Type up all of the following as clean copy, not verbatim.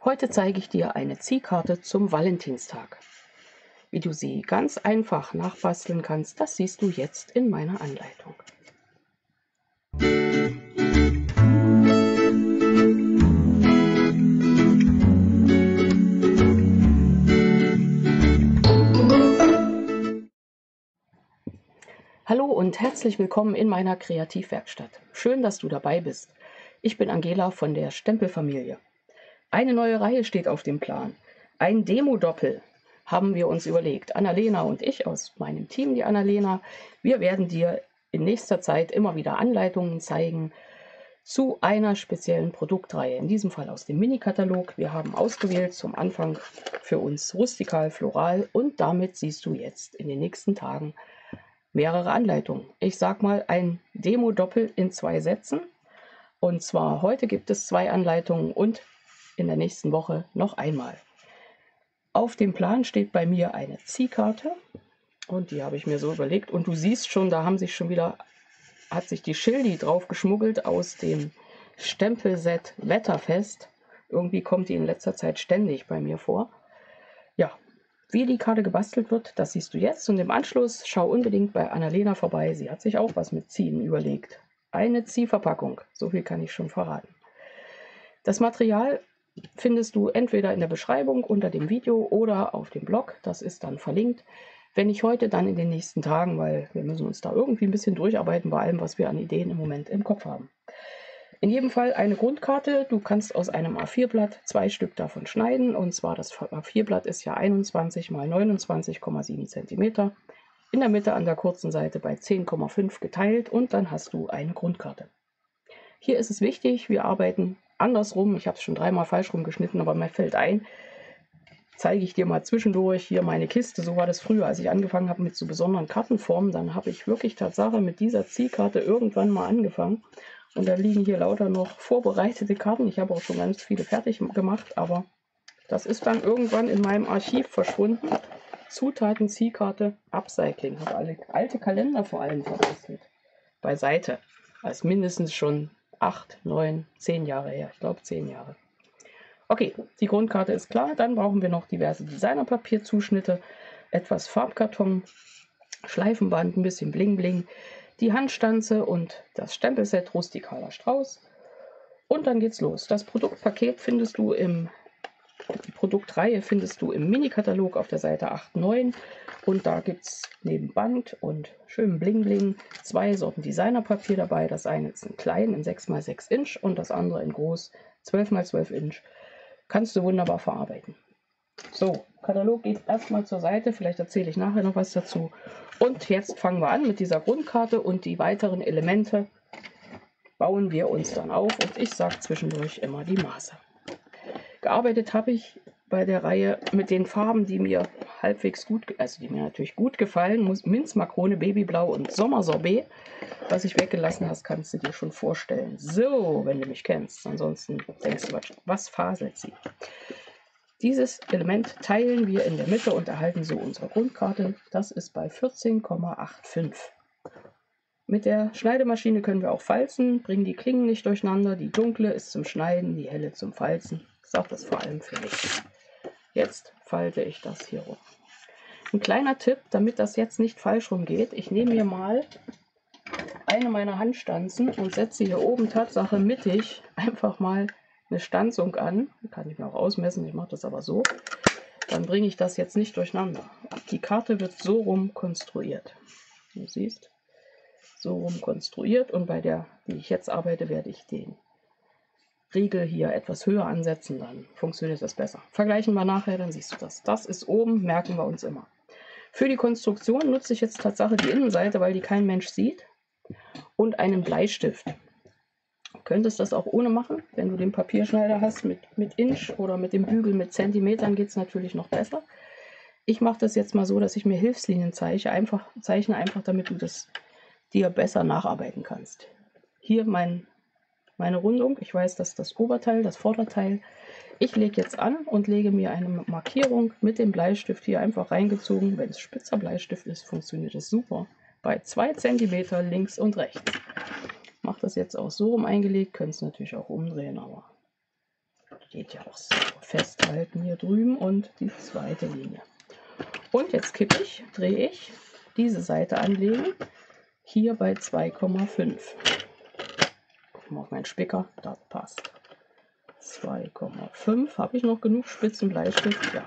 Heute zeige ich dir eine Ziehkarte zum Valentinstag. Wie du sie ganz einfach nachbasteln kannst, das siehst du jetzt in meiner Anleitung. Hallo und herzlich willkommen in meiner Kreativwerkstatt. Schön, dass du dabei bist. Ich bin Angela von der Stempelfamilie. Eine neue Reihe steht auf dem Plan. Ein Demo-Doppel haben wir uns überlegt. Annalena und ich aus meinem Team, die Annalena, wir werden dir in nächster Zeit immer wieder Anleitungen zeigen zu einer speziellen Produktreihe. In diesem Fall aus dem Mini-Katalog. Wir haben ausgewählt zum Anfang für uns rustikal, floral und damit siehst du jetzt in den nächsten Tagen mehrere Anleitungen. Ich sag mal ein Demo-Doppel in 2 Sätzen. Und zwar heute gibt es 2 Anleitungen und in der nächsten Woche noch einmal. Auf dem Plan steht bei mir eine Ziehkarte und die habe ich mir so überlegt. Und du siehst schon, da hat sich die Schildi drauf geschmuggelt aus dem Stempelset Wetterfest. Irgendwie kommt die in letzter Zeit ständig bei mir vor. Ja, wie die Karte gebastelt wird, das siehst du jetzt. Und im Anschluss schau unbedingt bei Annalena vorbei. Sie hat sich auch was mit Ziehen überlegt. Eine Ziehverpackung, so viel kann ich schon verraten. Das Material findest du entweder in der Beschreibung unter dem Video oder auf dem Blog. Das ist dann verlinkt. Wenn nicht heute, dann in den nächsten Tagen, weil wir müssen uns da irgendwie ein bisschen durcharbeiten bei allem, was wir an Ideen im Moment im Kopf haben. In jedem Fall eine Grundkarte. Du kannst aus einem A4-Blatt 2 Stück davon schneiden. Und zwar das A4-Blatt ist ja 21 x 29,7 cm. In der Mitte an der kurzen Seite bei 10,5 geteilt und dann hast du eine Grundkarte. Hier ist es wichtig, wir arbeiten andersrum. Ich habe es schon 3-mal falsch rumgeschnitten, aber mir fällt ein, zeige ich dir mal zwischendurch hier meine Kiste. So war das früher, als ich angefangen habe mit so besonderen Kartenformen. Dann habe ich wirklich Tatsache mit dieser Ziehkarte irgendwann mal angefangen. Und da liegen hier lauter noch vorbereitete Karten. Ich habe auch schon ganz viele fertig gemacht, aber das ist dann irgendwann in meinem Archiv verschwunden. Zutaten, Ziehkarte, Upcycling. Ich habe alle alte Kalender vor allem verbastelt. Beiseite. Das ist mindestens schon 8, 9, 10 Jahre her. Ich glaube 10 Jahre. Okay, die Grundkarte ist klar. Dann brauchen wir noch diverse Designerpapierzuschnitte, etwas Farbkarton, Schleifenband, ein bisschen Bling Bling, die Handstanze und das Stempelset Rustikaler Strauß. Und dann geht's los. Das Produktpaket findest du die Produktreihe findest du im Mini-Katalog auf der Seite 8, 9. Und da gibt es neben Band und schönem Bling Bling 2 Sorten Designerpapier dabei. Das eine ist in klein, in 6 x 6 Inch und das andere in groß, 12 x 12 Inch. Kannst du wunderbar verarbeiten. So, Katalog geht erstmal zur Seite. Vielleicht erzähle ich nachher noch was dazu. Und jetzt fangen wir an mit dieser Grundkarte und die weiteren Elemente bauen wir uns dann auf. Und ich sage zwischendurch immer die Maße. Gearbeitet habe ich bei der Reihe mit den Farben, die mir halbwegs gut, also die mir natürlich gut gefallen. Minzmakrone, Babyblau und Sommersorbet. Was ich weggelassen hast, kannst du dir schon vorstellen. So, wenn du mich kennst. Ansonsten denkst du, was faselt sie? Dieses Element teilen wir in der Mitte und erhalten so unsere Grundkarte. Das ist bei 14,85. Mit der Schneidemaschine können wir auch falzen, bringen die Klingen nicht durcheinander. Die dunkle ist zum Schneiden, die helle zum Falzen. Ich sage das vor allem für mich. Jetzt falte ich das hier rum. Ein kleiner Tipp, damit das jetzt nicht falsch rumgeht. Ich nehme mir mal eine meiner Handstanzen und setze hier oben Tatsache mittig einfach mal eine Stanzung an. Die kann ich mir auch ausmessen, ich mache das aber so. Dann bringe ich das jetzt nicht durcheinander. Die Karte wird so rum konstruiert. Du siehst, so rum konstruiert und bei der, wie ich jetzt arbeite, werde ich den Riegel hier etwas höher ansetzen, dann funktioniert das besser. Vergleichen wir nachher, dann siehst du das. Das ist oben, merken wir uns immer. Für die Konstruktion nutze ich jetzt Tatsache die Innenseite, weil die kein Mensch sieht, und einen Bleistift. Du könntest das auch ohne machen, wenn du den Papierschneider hast mit Inch oder mit dem Bügel mit Zentimetern geht es natürlich noch besser. Ich mache das jetzt mal so, dass ich mir Hilfslinien zeichne, einfach damit du das dir besser nacharbeiten kannst. Hier meine Rundung, ich weiß, dass das Oberteil, das Vorderteil. Ich lege jetzt an und lege mir eine Markierung mit dem Bleistift hier einfach reingezogen. Wenn es spitzer Bleistift ist, funktioniert es super. Bei 2 cm links und rechts. Mache das jetzt auch so rum eingelegt, könnt es natürlich auch umdrehen, aber geht ja auch so. Festhalten hier drüben und die zweite Linie. Und jetzt kippe ich, drehe ich, diese Seite anlegen, hier bei 2,5. Gucken wir auf meinen Spicker, das passt. 2,5. Habe ich noch genug spitzen Bleistift? Ja.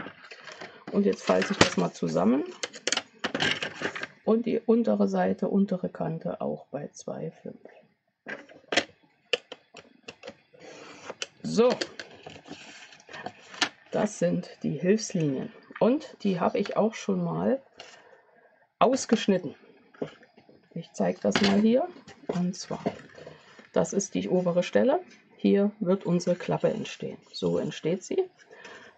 Und jetzt falte ich das mal zusammen. Und die untere Seite, untere Kante auch bei 2,5. So, das sind die Hilfslinien. Und die habe ich auch schon mal ausgeschnitten. Ich zeige das mal hier. Und zwar, das ist die obere Stelle. Hier wird unsere Klappe entstehen. So entsteht sie.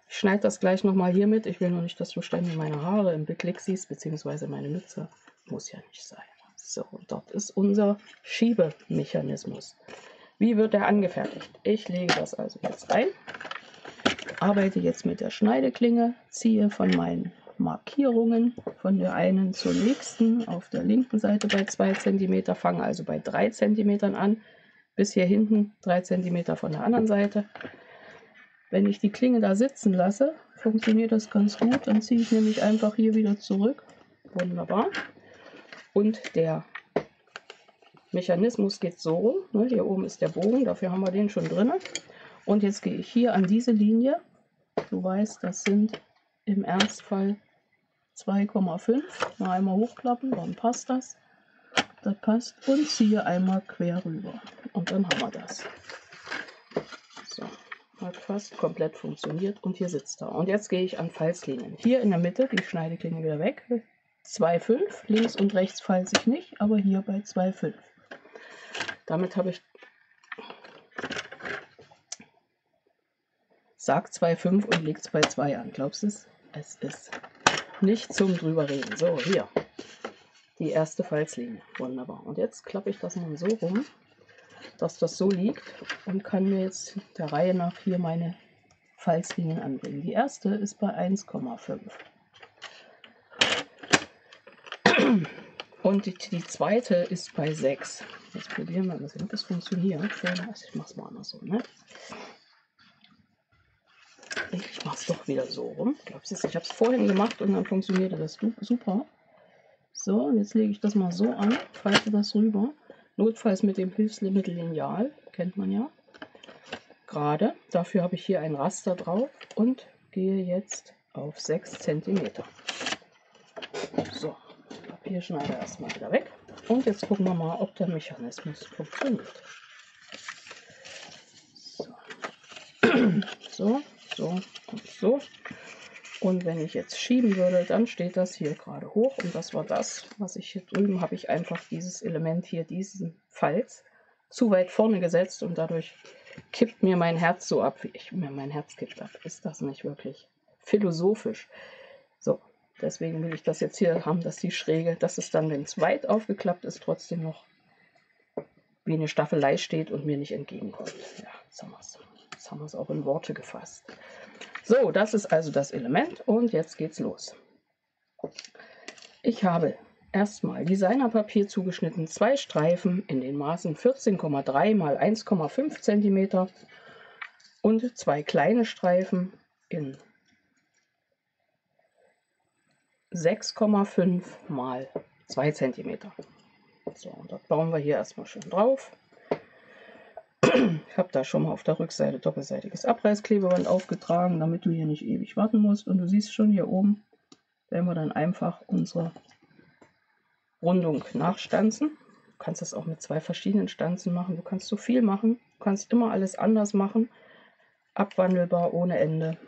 Ich schneide das gleich nochmal hier mit. Ich will nur nicht, dass du ständig meine Haare im Blick siehst, beziehungsweise meine Mütze. Muss ja nicht sein. So, dort ist unser Schiebemechanismus. Wie wird der angefertigt? Ich lege das also jetzt ein, arbeite jetzt mit der Schneideklinge, ziehe von meinen Markierungen von der einen zur nächsten auf der linken Seite bei 2 cm, fange also bei 3 cm an, bis hier hinten 3 cm von der anderen Seite. Wenn ich die Klinge da sitzen lasse, funktioniert das ganz gut. Dann ziehe ich nämlich einfach hier wieder zurück. Wunderbar. Und der Mechanismus geht so rum. Ne? Hier oben ist der Bogen, dafür haben wir den schon drin. Und jetzt gehe ich hier an diese Linie. Du weißt, das sind im Ernstfall 2,5. Mal einmal hochklappen, dann passt das. Das passt. Und ziehe einmal quer rüber. Und dann haben wir das. So. Hat fast komplett funktioniert und hier sitzt er. Und jetzt gehe ich an Falzlinien. Hier in der Mitte, die Schneideklinge wieder weg. 2,5, links und rechts falze ich nicht, aber hier bei 2,5. Damit habe ich, sag 2,5 und legt es bei 2 an. Glaubst du es? Es ist nicht zum drüber reden. So, hier, die erste Falzlinie. Wunderbar. Und jetzt klappe ich das mal so rum, dass das so liegt und kann mir jetzt der Reihe nach hier meine Falzlinien anbringen. Die erste ist bei 1,5 und die zweite ist bei 6. Jetzt probieren wir mal, ob das funktioniert. Ich mache es mal andersrum. Ne? Ich mache es doch wieder so rum. Ich habe es vorhin gemacht und dann funktionierte das super. So, und jetzt lege ich das mal so an, falte das rüber. Notfalls mit dem Hilfsmittel Lineal, kennt man ja. Gerade, dafür habe ich hier ein Raster drauf und gehe jetzt auf 6 cm. So, Papierschneider erstmal wieder weg. Und jetzt gucken wir mal, ob der Mechanismus funktioniert. So, so und so. Und wenn ich jetzt schieben würde, dann steht das hier gerade hoch. Und das war das, was ich hier drüben habe ich einfach dieses Element hier, diesen Falz, zu weit vorne gesetzt. Und dadurch kippt mir mein Herz so ab, wie mein Herz kippt ab. Ist das nicht wirklich philosophisch? So, deswegen will ich das jetzt hier haben, dass die Schräge, dass es dann, wenn es weit aufgeklappt ist, trotzdem noch wie eine Staffelei steht und mir nicht entgegenkommt. Ja, jetzt haben wir es. Jetzt haben wir es auch in Worte gefasst. So, das ist also das Element und jetzt geht's los. Ich habe erstmal Designerpapier zugeschnitten, 2 Streifen in den Maßen 14,3 x 1,5 cm und 2 kleine Streifen in 6,5 x 2 cm. So, und das bauen wir hier erstmal schön drauf. Ich habe da schon mal auf der Rückseite doppelseitiges Abreißklebeband aufgetragen, damit du hier nicht ewig warten musst. Und du siehst schon hier oben, werden wir dann einfach unsere Rundung nachstanzen. Du kannst das auch mit 2 verschiedenen Stanzen machen. Du kannst so viel machen. Du kannst immer alles anders machen. Abwandelbar ohne Ende.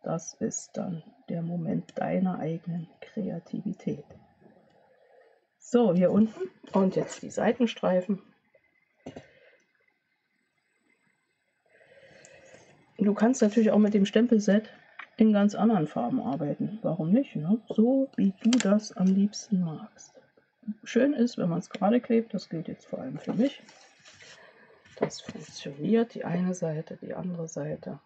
Das ist dann der Moment deiner eigenen Kreativität. So, hier unten und jetzt die Seitenstreifen. Du kannst natürlich auch mit dem Stempelset in ganz anderen Farben arbeiten. Warum nicht? Ne? So wie du das am liebsten magst. Schön ist, wenn man es gerade klebt, das gilt jetzt vor allem für mich. Das funktioniert, die eine Seite, die andere Seite.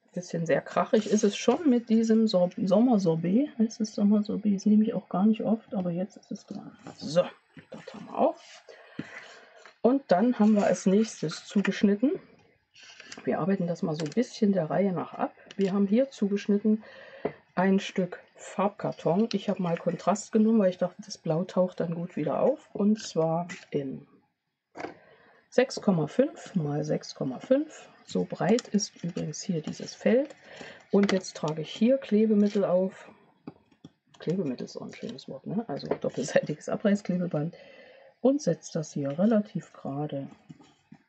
Ein bisschen sehr krachig ist es schon mit diesem Sommersorbet. Heißt es Sommersorbet? Das nehme ich auch gar nicht oft, aber jetzt ist es dran. So, das haben wir auch. Und dann haben wir als nächstes zugeschnitten Wir arbeiten das mal so ein bisschen der Reihe nach ab. Wir haben hier zugeschnitten ein Stück Farbkarton. Ich habe mal Kontrast genommen, weil ich dachte, das Blau taucht dann gut wieder auf. Und zwar in 6,5 mal 6,5. So breit ist übrigens hier dieses Feld. Und jetzt trage ich hier Klebemittel auf. Klebemittel ist auch ein schönes Wort, ne? Also doppelseitiges Abreißklebeband. Und setze das hier relativ gerade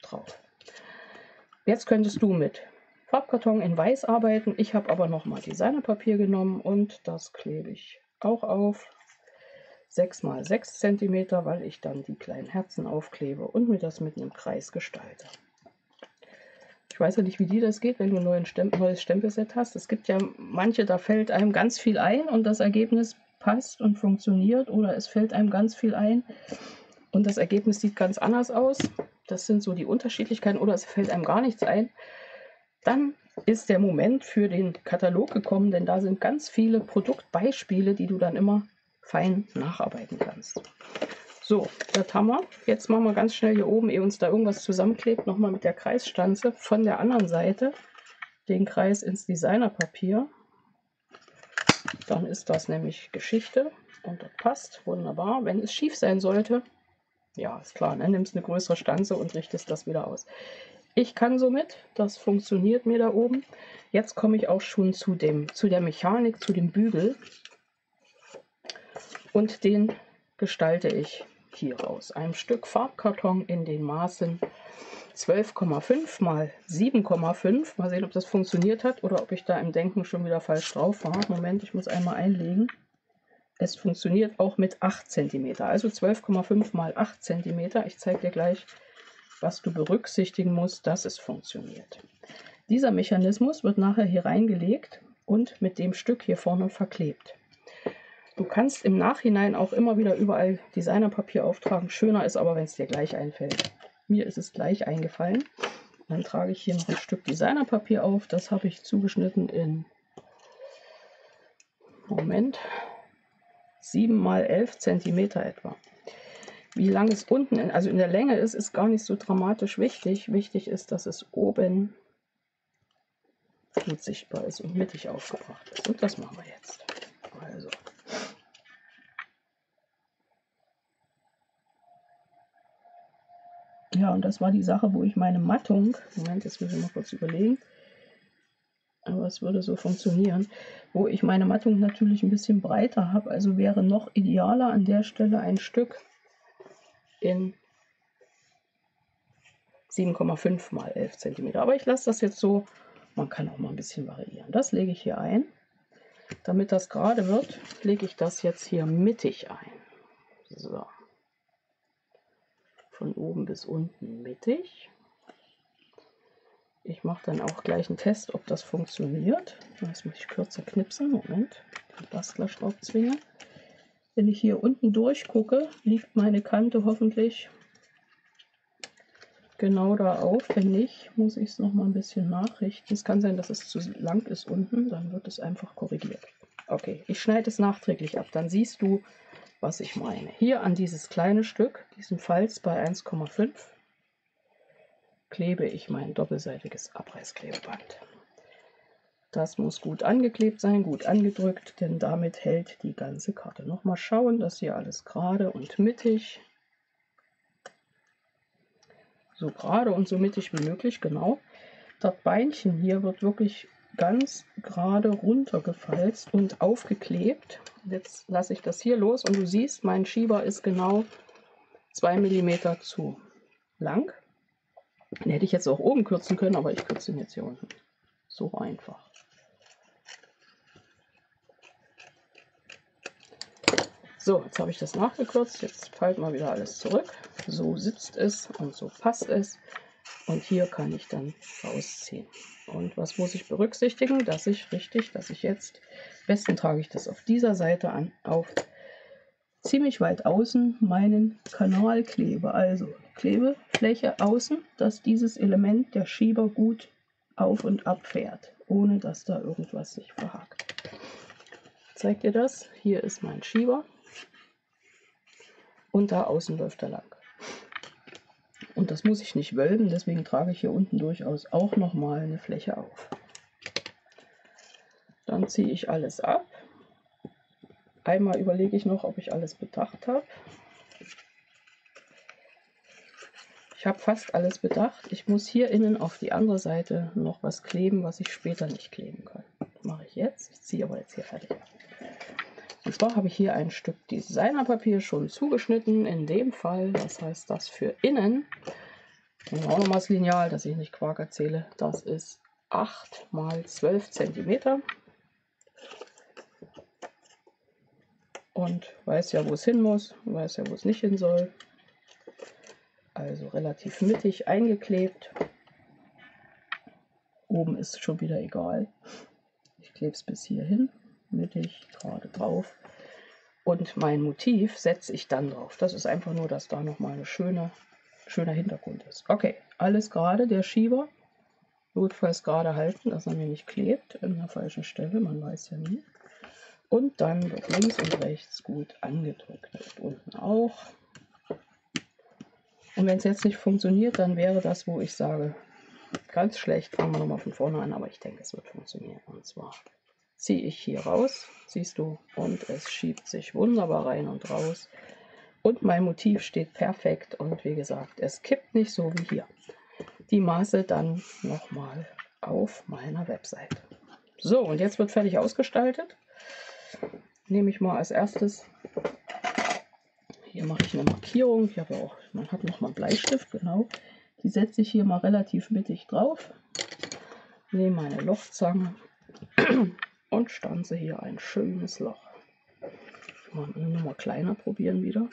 drauf. Jetzt könntest du mit Farbkarton in Weiß arbeiten. Ich habe aber nochmal Designerpapier genommen und das klebe ich auch auf. 6 mal 6 cm, weil ich dann die kleinen Herzen aufklebe und mir das mit einem Kreis gestalte. Ich weiß ja nicht, wie dir das geht, wenn du ein neues Stempelset hast. Es gibt ja manche, da fällt einem ganz viel ein und das Ergebnis passt und funktioniert, oder es fällt einem ganz viel ein und das Ergebnis sieht ganz anders aus. Das sind so die Unterschiedlichkeiten, oder es fällt einem gar nichts ein. Dann ist der Moment für den Katalog gekommen, denn da sind ganz viele Produktbeispiele, die du dann immer fein nacharbeiten kannst. So, das haben wir. Jetzt machen wir ganz schnell hier oben, ehe uns da irgendwas zusammenklebt, nochmal mit der Kreisstanze von der anderen Seite den Kreis ins Designerpapier. Dann ist das nämlich Geschichte und das passt wunderbar. Wenn es schief sein sollte, ja, ist klar, dann nimmst du eine größere Stanze und richtest das wieder aus. Ich kann somit, das funktioniert mir da oben. Jetzt komme ich auch schon zu der Mechanik, zu dem Bügel. Und den gestalte ich hier aus einem Stück Farbkarton in den Maßen 12,5 mal 7,5. Mal sehen, ob das funktioniert hat oder ob ich da im Denken schon wieder falsch drauf war. Moment, ich muss einmal einlegen. Es funktioniert auch mit 8 cm, also 12,5 mal 8 cm. Ich zeige dir gleich, was du berücksichtigen musst, dass es funktioniert. Dieser Mechanismus wird nachher hier reingelegt und mit dem Stück hier vorne verklebt. Du kannst im Nachhinein auch immer wieder überall Designerpapier auftragen. Schöner ist aber, wenn es dir gleich einfällt. Mir ist es gleich eingefallen. Dann trage ich hier noch ein Stück Designerpapier auf. Das habe ich zugeschnitten in 7 mal 11 cm etwa. Wie lang es unten, also in der Länge ist, ist gar nicht so dramatisch wichtig. Wichtig ist, dass es oben gut sichtbar ist und mittig aufgebracht ist. Und das machen wir jetzt. Also. Ja, und das war die Sache, wo ich meine Mattung, Moment, jetzt muss ich mal kurz überlegen, aber es würde so funktionieren, wo ich meine Mattung natürlich ein bisschen breiter habe, also wäre noch idealer an der Stelle ein Stück in 7,5 mal 11 cm. Aber ich lasse das jetzt so, man kann auch mal ein bisschen variieren. Das lege ich hier ein. Damit das gerade wird, lege ich das jetzt hier mittig ein. So. Von oben bis unten mittig. Ich mache dann auch gleich einen Test, ob das funktioniert. Jetzt muss ich kürzer knipsen. Moment, den Bastlerschraub zwingen. Wenn ich hier unten durchgucke, liegt meine Kante hoffentlich genau da auf. Wenn nicht, muss ich es noch mal ein bisschen nachrichten. Es kann sein, dass es zu lang ist unten, dann wird es einfach korrigiert. Okay, ich schneide es nachträglich ab, dann siehst du, was ich meine. Hier an dieses kleine Stück, diesen Falz bei 1,5, klebe ich mein doppelseitiges Abreißklebeband. Das muss gut angeklebt sein, gut angedrückt, denn damit hält die ganze Karte. Nochmal schauen, dass hier alles gerade und mittig, so gerade und so mittig wie möglich, genau. Das Beinchen hier wird wirklich ganz gerade runtergefalzt und aufgeklebt. Jetzt lasse ich das hier los und du siehst, mein Schieber ist genau 2 mm zu lang. Den hätte ich jetzt auch oben kürzen können, aber ich kürze ihn jetzt hier unten. So einfach. So, jetzt habe ich das nachgekürzt. Jetzt falten wir wieder alles zurück. So sitzt es und so passt es. Und hier kann ich dann rausziehen. Und was muss ich berücksichtigen? Dass ich jetzt, am besten trage ich das auf dieser Seite an, auf ziemlich weit außen meinen Kanal klebe. Also Klebefläche außen, dass dieses Element, der Schieber, gut auf und ab fährt, ohne dass da irgendwas sich verhakt. Zeigt ihr das? Hier ist mein Schieber und da außen läuft er lang. Und das muss ich nicht wölben, deswegen trage ich hier unten durchaus auch nochmal eine Fläche auf. Dann ziehe ich alles ab. Einmal überlege ich noch, ob ich alles bedacht habe. Ich habe fast alles bedacht. Ich muss hier innen auf die andere Seite noch was kleben, was ich später nicht kleben kann. Das mache ich jetzt. Ich ziehe aber jetzt hier fertig ab. Und zwar habe ich hier ein Stück Designerpapier schon zugeschnitten. In dem Fall, was heißt das für innen? Nehmen wir auch nochmal das Lineal, dass ich nicht Quark erzähle. Das ist 8 x 12 cm. Und weiß ja, wo es hin muss, weiß ja, wo es nicht hin soll. Also relativ mittig eingeklebt. Oben ist schon wieder egal. Ich klebe es bis hierhin, mittig, gerade drauf. Und mein Motiv setze ich dann drauf. Das ist einfach nur, dass da nochmal ein schöner Hintergrund ist. Okay, alles gerade, der Schieber. Notfalls gerade halten, dass er mir nicht klebt an der falschen Stelle, man weiß ja nie. Und dann wird links und rechts gut angedrückt. Und unten auch. Und wenn es jetzt nicht funktioniert, dann wäre das, wo ich sage, ganz schlecht, fangen wir nochmal von vorne an, aber ich denke, es wird funktionieren. Und zwar ziehe ich hier raus, siehst du, und es schiebt sich wunderbar rein und raus. Und mein Motiv steht perfekt und wie gesagt, es kippt nicht so wie hier. Die Maße dann nochmal auf meiner Website. So, und jetzt wird fertig ausgestaltet. Nehme ich mal als erstes, hier mache ich eine Markierung, ich habe auch, man hat noch mal einen Bleistift, genau. Die setze ich hier mal relativ mittig drauf, nehme meine Lochzange und stanze hier ein schönes Loch. Mal nochmal kleiner probieren wieder.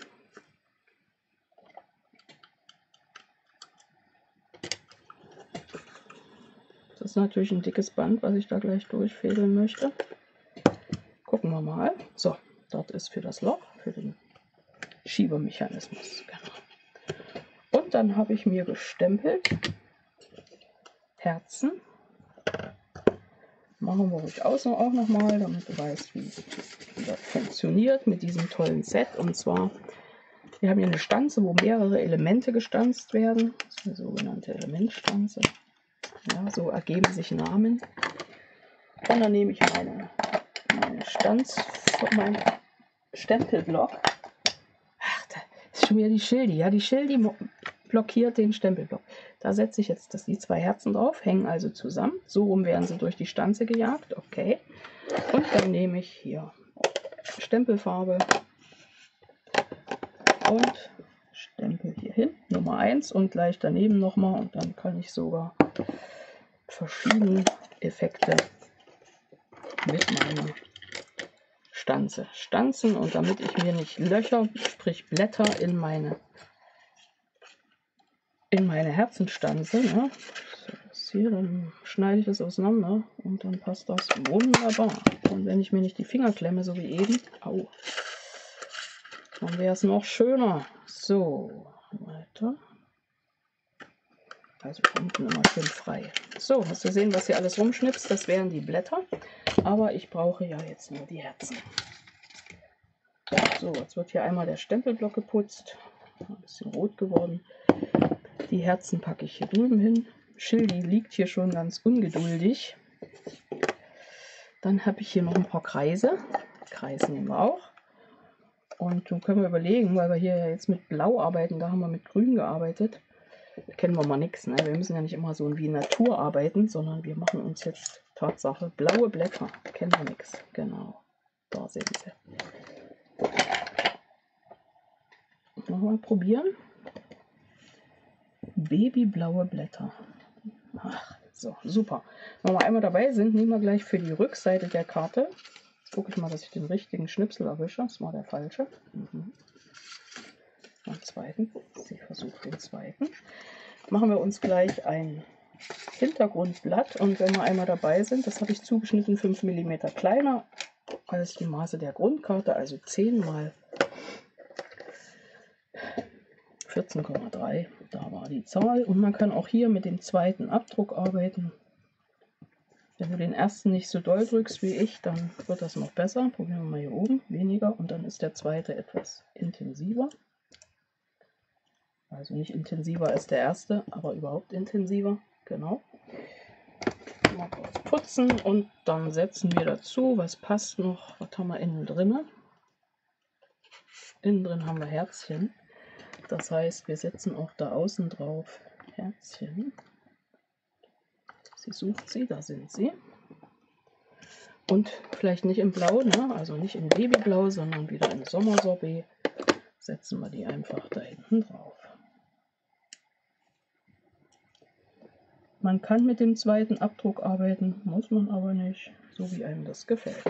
Das ist natürlich ein dickes Band, was ich da gleich durchfädeln möchte. Gucken wir mal. So, dort ist für das Loch, für den Schiebemechanismus. Genau. Und dann habe ich mir gestempelt Herzen. Machen wir ruhig außen auch nochmal, damit du weißt, wie das funktioniert mit diesem tollen Set. Und zwar, wir haben hier eine Stanze, wo mehrere Elemente gestanzt werden. Das ist eine sogenannte Elementstanze. Ja, so ergeben sich Namen. Und dann nehme ich meine mein Stempelblock. Ach, da ist schon wieder die Schildi. Ja, die Schildi blockiert den Stempelblock. Da setze ich jetzt die zwei Herzen drauf, hängen also zusammen. So rum werden sie durch die Stanze gejagt. Okay. Und dann nehme ich hier Stempelfarbe und Stempel hier hin. Nummer 1 und gleich daneben nochmal. Und dann kann ich sogar verschiedene Effekte mit meiner Stanze stanzen. Und damit ich mir nicht Löcher, sprich Blätter in meine Herzenstanze, ne? So, hier, dann schneide ich das auseinander und dann passt das wunderbar. Und wenn ich mir nicht die Finger klemme, so wie eben, au, dann wäre es noch schöner. So, weiter. Also unten immer schön frei. So, hast du gesehen, was hier alles rumschnipst? Das wären die Blätter. Aber ich brauche ja jetzt nur die Herzen. So, jetzt wird hier einmal der Stempelblock geputzt. Ein bisschen rot geworden. Die Herzen packe ich hier drüben hin. Schildi liegt hier schon ganz ungeduldig. Dann habe ich hier noch ein paar Kreise. Kreis nehmen wir auch. Und dann können wir überlegen, weil wir hier ja jetzt mit Blau arbeiten, da haben wir mit Grün gearbeitet. Da kennen wir mal nichts. Ne? Wir müssen ja nicht immer so wie Natur arbeiten, sondern wir machen uns jetzt Tatsache blaue Blätter. Kennen wir nichts. Genau. Da sind sie. Nochmal probieren. Babyblaue Blätter. Ach, so, super. Wenn wir einmal dabei sind, nehmen wir gleich für die Rückseite der Karte. Jetzt gucke ich mal, dass ich den richtigen Schnipsel erwische. Das war der falsche. Den zweiten. Ich versuche den zweiten. Machen wir uns gleich ein Hintergrundblatt. Und wenn wir einmal dabei sind, das habe ich zugeschnitten 5 mm kleiner als die Maße der Grundkarte, also 10 mal 14,3, da war die Zahl. Und man kann auch hier mit dem zweiten Abdruck arbeiten. Wenn du den ersten nicht so doll drückst wie ich, dann wird das noch besser. Probieren wir mal hier oben, weniger. Und dann ist der zweite etwas intensiver. Also nicht intensiver als der erste, aber überhaupt intensiver. Genau. Mal kurz putzen und dann setzen wir dazu, was passt noch, was haben wir innen drin? Innen drin haben wir Herzchen. Das heißt, wir setzen auch da außen drauf Herzchen. Sie sucht sie, da sind sie. Und vielleicht nicht in Blau, ne? Also nicht in Babyblau, sondern wieder in Sommersorbet. Setzen wir die einfach da hinten drauf. Man kann mit dem zweiten Abdruck arbeiten, muss man aber nicht, so wie einem das gefällt.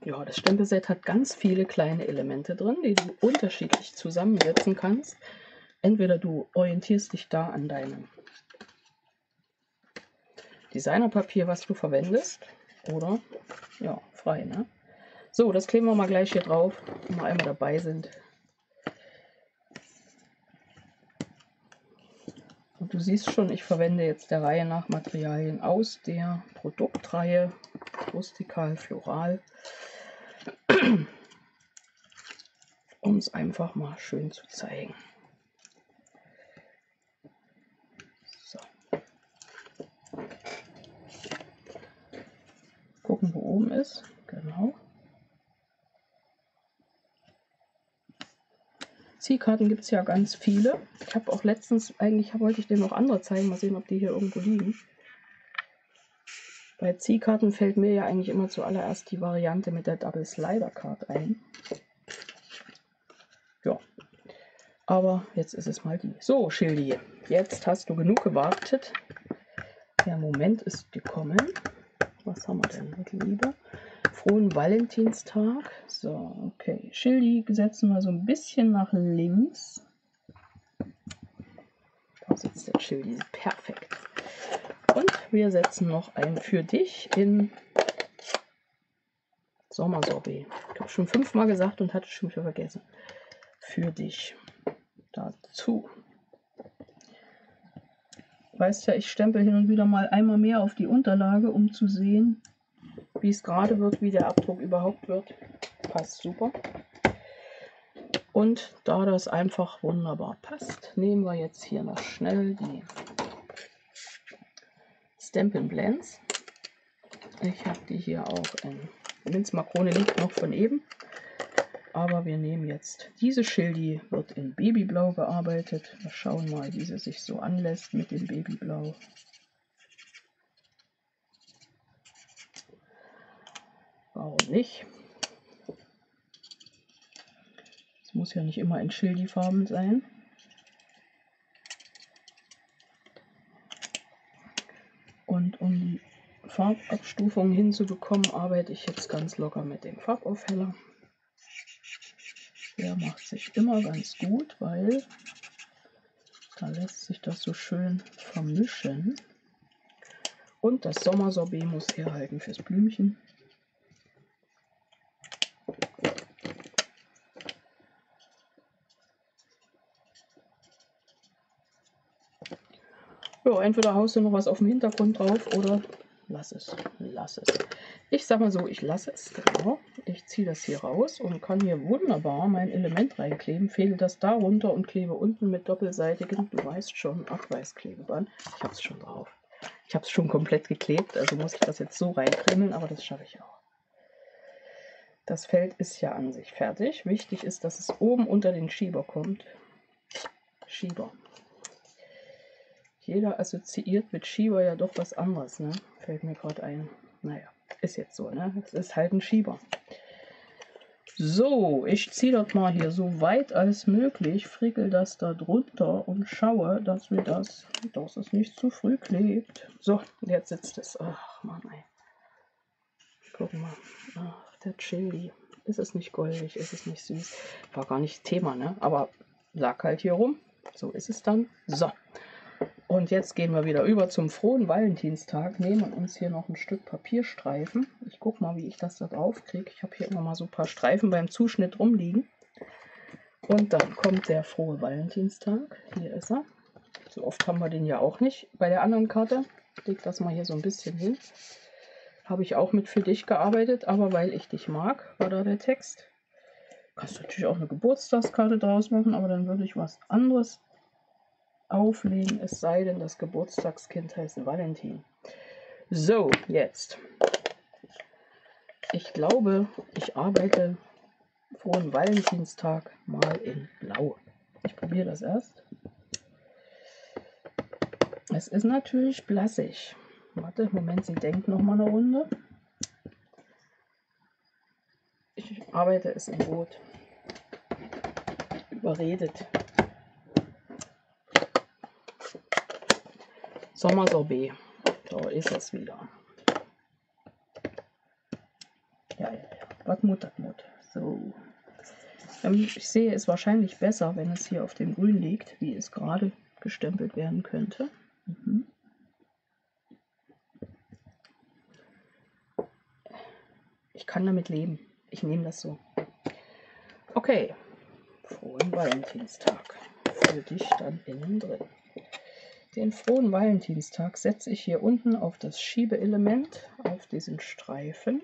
Ja, das Stempelset hat ganz viele kleine Elemente drin, die du unterschiedlich zusammensetzen kannst. Entweder du orientierst dich da an deinem Designerpapier, was du verwendest, oder ja, frei, ne? So, das kleben wir mal gleich hier drauf, wenn wir einmal dabei sind. Und du siehst schon, ich verwende jetzt der Reihe nach Materialien aus der Produktreihe Rustikal Floral, um es einfach mal schön zu zeigen. So. Gucken, wo oben ist. Genau. Ziehkarten gibt es ja ganz viele. Ich habe auch letztens, eigentlich wollte ich dir noch andere zeigen, mal sehen, ob die hier irgendwo liegen. Bei Ziehkarten fällt mir ja eigentlich immer zuallererst die Variante mit der Double Slider Card ein. Ja, aber jetzt ist es mal die. So, Schildi, jetzt hast du genug gewartet. Der Moment ist gekommen. Was haben wir denn, Liebe? Frohen Valentinstag. So, okay. Schildi setzen wir so ein bisschen nach links. Da sitzt der Schildi. Perfekt. Und wir setzen noch einen für dich in Sommersorbet. Ich habe schon 5-mal gesagt und hatte schon wieder vergessen. Für dich. Dazu. Weißt ja, ich stempel hin und wieder mal einmal mehr auf die Unterlage, um zu sehen, wie es gerade wird, wie der Abdruck überhaupt wird. Passt super. Und da das einfach wunderbar passt, nehmen wir jetzt hier noch schnell die Stampin' Blends. Ich habe die hier auch in Minzmakrone, liegt noch von eben. Aber wir nehmen jetzt diese Schildi, wird in Babyblau gearbeitet. Wir schauen mal, wie sie sich so anlässt mit dem Babyblau. Warum nicht? Es muss ja nicht immer in Schildi-Farben sein. Und um die Farbabstufung hinzubekommen, arbeite ich jetzt ganz locker mit dem Farbaufheller. Der macht sich immer ganz gut, weil da lässt sich das so schön vermischen. Und das Sommersorbet muss herhalten fürs Blümchen. Ja, entweder haust du noch was auf dem Hintergrund drauf oder lass es. Lass es. Ich sag mal so, ich lasse es. Genau. Ich ziehe das hier raus und kann hier wunderbar mein Element reinkleben. Fehle das da runter und klebe unten mit doppelseitigem, du weißt schon, Abreißklebeband. Ich habe es schon drauf. Ich habe es schon komplett geklebt, also muss ich das jetzt so reinkrimmeln, aber das schaffe ich auch. Das Feld ist ja an sich fertig. Wichtig ist, dass es oben unter den Schieber kommt. Schieber. Jeder assoziiert mit Schieber ja doch was anderes, ne? Fällt mir gerade ein. Naja, ist jetzt so, ne? Es ist halt ein Schieber. So, ich ziehe das mal hier so weit als möglich, frickel das da drunter und schaue, dass wir dass es nicht zu früh klebt. So, jetzt sitzt es. Ach Mann, ey. Guck mal. Ach, der Chili. Ist es nicht goldig? Ist es nicht süß? War gar nicht Thema, ne? Aber lag halt hier rum. So ist es dann. So. Und jetzt gehen wir wieder über zum frohen Valentinstag, nehmen uns hier noch ein Stück Papierstreifen. Ich gucke mal, wie ich das da drauf kriege. Ich habe hier immer mal so ein paar Streifen beim Zuschnitt rumliegen. Und dann kommt der frohe Valentinstag. Hier ist er. So oft haben wir den ja auch nicht. Bei der anderen Karte, ich leg das mal hier so ein bisschen hin, habe ich auch mit für dich gearbeitet, aber weil ich dich mag, war da der Text. Kannst du natürlich auch eine Geburtstagskarte draus machen, aber dann würde ich was anderes auflegen, es sei denn, das Geburtstagskind heißt Valentin. So, jetzt. Ich glaube, ich arbeite frohen Valentinstag mal in Blau. Ich probiere das erst. Es ist natürlich blassig. Warte, Moment, sie denkt noch mal eine Runde. Ich arbeite es in Rot. Überredet. Sommersorbet. Da ist es wieder. Ja. Was Mut. So. Ich sehe es wahrscheinlich besser, wenn es hier auf dem Grün liegt, wie es gerade gestempelt werden könnte. Ich kann damit leben. Ich nehme das so. Okay. Frohen Valentinstag. Für dich dann innen drin. Den frohen Valentinstag setze ich hier unten auf das Schiebeelement, auf diesen Streifen.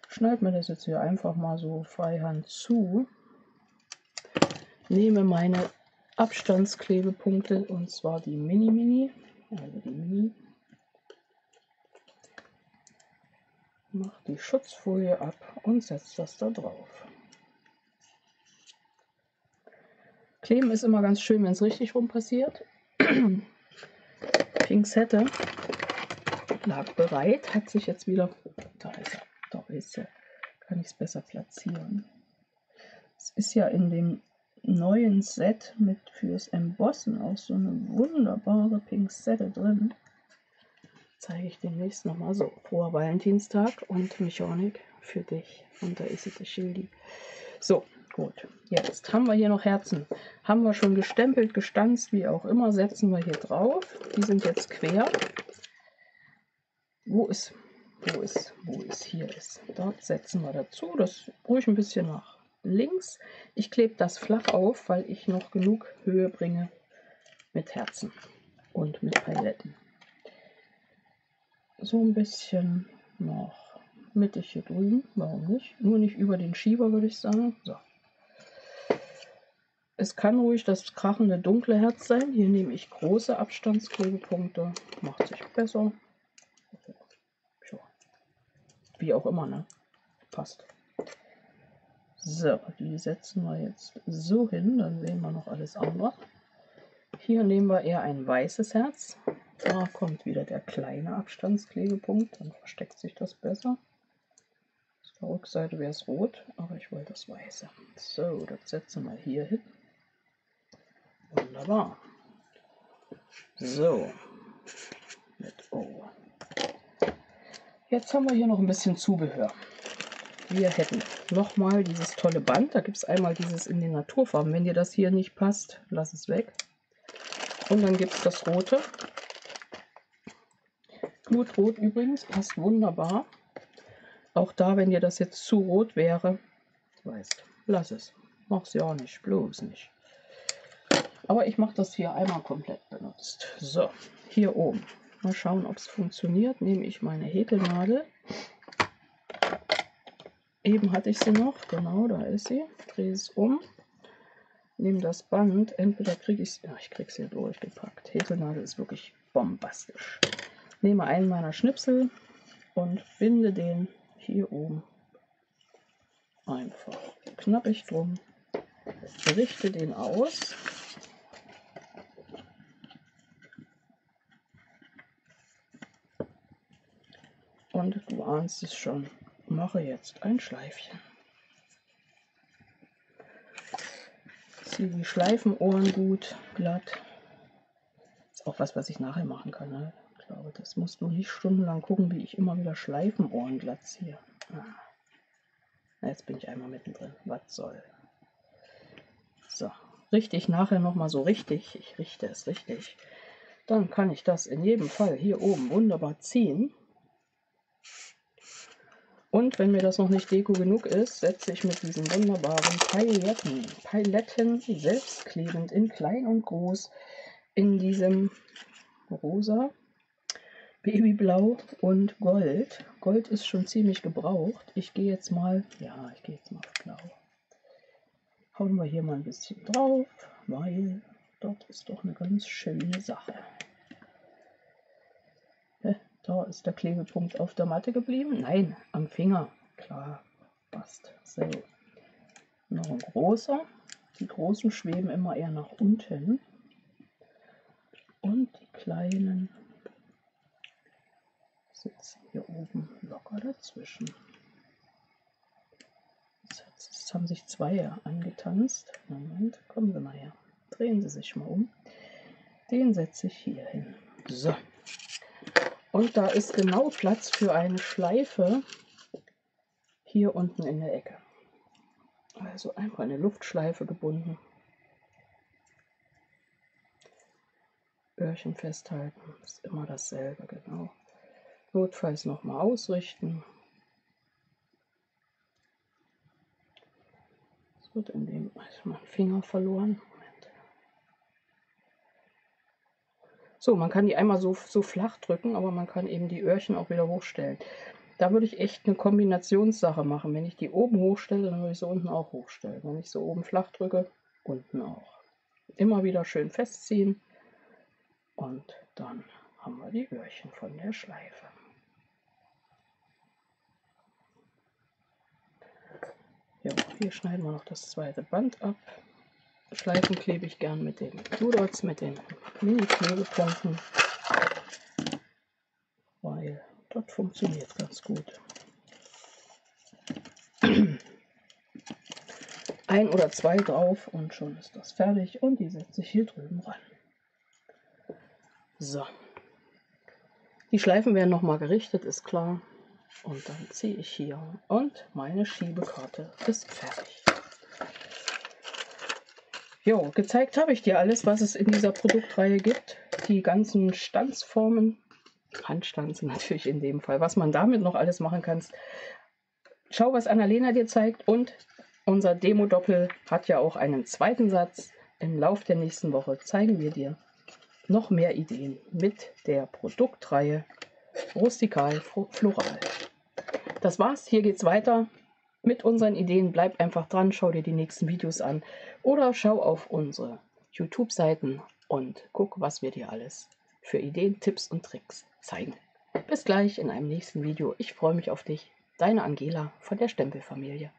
Schneide mir das jetzt hier einfach mal so freihand zu. Nehme meine Abstandsklebepunkte, und zwar die Mini, also die Mini. Mache die Schutzfolie ab und setze das da drauf. Kleben ist immer ganz schön, wenn es richtig rum passiert. Pinzette lag bereit, hat sich jetzt wieder, da ist er, kann ich es besser platzieren. Es ist ja in dem neuen Set mit fürs Embossen auch so eine wunderbare Pinzette drin. Zeige ich demnächst nochmal so. Froher Valentinstag und Mechanik für dich. Und da ist es, Schildi. So, gut. Jetzt haben wir hier noch Herzen. Haben wir schon gestempelt, gestanzt, wie auch immer. Setzen wir hier drauf. Die sind jetzt quer. Wo hier ist. Dort setzen wir dazu. Das ruhig ein bisschen nach links. Ich klebe das flach auf, weil ich noch genug Höhe bringe mit Herzen und mit Paletten. So ein bisschen noch mittig hier drüben. Warum nicht? Nur nicht über den Schieber, würde ich sagen. So. Es kann ruhig das krachende dunkle Herz sein. Hier nehme ich große Abstandsklebepunkte. Macht sich besser. So. Wie auch immer, ne? Passt. So, die setzen wir jetzt so hin. Dann sehen wir noch alles andere. Hier nehmen wir eher ein weißes Herz. Da kommt wieder der kleine Abstandsklebepunkt. Dann versteckt sich das besser. Auf der Rückseite wäre es rot, aber ich wollte das weiße. So, das setzen wir hier hin. Wunderbar. So. Mit O. Jetzt haben wir hier noch ein bisschen Zubehör. Wir hätten nochmal dieses tolle Band. Da gibt es einmal dieses in den Naturfarben. Wenn dir das hier nicht passt, lass es weg. Und dann gibt es das rote. Blutrot übrigens, passt wunderbar. Auch da, wenn dir das jetzt zu rot wäre, weißt, lass es. Mach's ja auch nicht, bloß nicht. Aber ich mache das hier einmal komplett benutzt. So, hier oben. Mal schauen, ob es funktioniert. Nehme ich meine Häkelnadel. Eben hatte ich sie noch. Genau, da ist sie. Drehe es um. Nehme das Band. Entweder kriege ich es... Ja, ich kriege es hier durchgepackt. Häkelnadel ist wirklich bombastisch. Nehme einen meiner Schnipsel und binde den hier oben einfach knappig drum. Richte den aus. Und du ahnst es schon, mache jetzt ein Schleifchen. Ziehe die Schleifenohren gut, glatt. Ist auch was ich nachher machen kann. Ne? Ich glaube, das musst du nicht stundenlang gucken, wie ich immer wieder Schleifenohren glatt ziehe. Jetzt bin ich einmal mittendrin. Was soll. So, richte ich nachher nochmal so richtig. Ich richte es richtig. Dann kann ich das in jedem Fall hier oben wunderbar ziehen. Und wenn mir das noch nicht Deko genug ist, setze ich mit diesen wunderbaren Paletten selbstklebend in klein und groß in diesem rosa, Babyblau und Gold. Gold ist schon ziemlich gebraucht. Ich gehe jetzt mal auf Blau. Hauen wir hier mal ein bisschen drauf, weil dort ist doch eine ganz schöne Sache. Da ist der Klebepunkt auf der Matte geblieben. Nein, am Finger. Klar, passt. So. Noch ein großer. Die großen schweben immer eher nach unten. Und die kleinen sitzen hier oben locker dazwischen. Jetzt haben sich zwei angetanzt. Moment, kommen Sie mal her. Drehen Sie sich mal um. Den setze ich hier hin. So. Und da ist genau Platz für eine Schleife hier unten in der Ecke. Also einfach eine Luftschleife gebunden. Öhrchen festhalten, ist immer dasselbe, genau. Notfalls nochmal ausrichten. Es wird in dem mein Finger verloren. Moment. So, man kann die einmal so flach drücken, aber man kann eben die Öhrchen auch wieder hochstellen. Da würde ich echt eine Kombinationssache machen. Wenn ich die oben hochstelle, dann würde ich sie unten auch hochstellen. Wenn ich sie oben flach drücke, unten auch. Immer wieder schön festziehen. Und dann haben wir die Öhrchen von der Schleife. Ja, hier schneiden wir noch das zweite Band ab. Schleifen klebe ich gern mit den Dots, mit den Mini-Klebepunkten, weil das funktioniert ganz gut. Ein oder zwei drauf und schon ist das fertig und die setze ich hier drüben ran. So, die Schleifen werden nochmal gerichtet, ist klar. Und dann ziehe ich hier und meine Schiebekarte ist fertig. Jo, gezeigt habe ich dir alles, was es in dieser Produktreihe gibt. Die ganzen Stanzformen, Handstanzen natürlich in dem Fall, was man damit noch alles machen kann. Schau, was Annalena dir zeigt, und unser Demo-Doppel hat ja auch einen zweiten Satz. Im Lauf der nächsten Woche zeigen wir dir noch mehr Ideen mit der Produktreihe Rustikal Floral. Das war's, hier geht's weiter mit unseren Ideen. Bleib einfach dran, schau dir die nächsten Videos an oder schau auf unsere YouTube-Seiten und guck, was wir dir alles für Ideen, Tipps und Tricks zeigen. Bis gleich in einem nächsten Video. Ich freue mich auf dich. Deine Angela von der Stempelfamilie.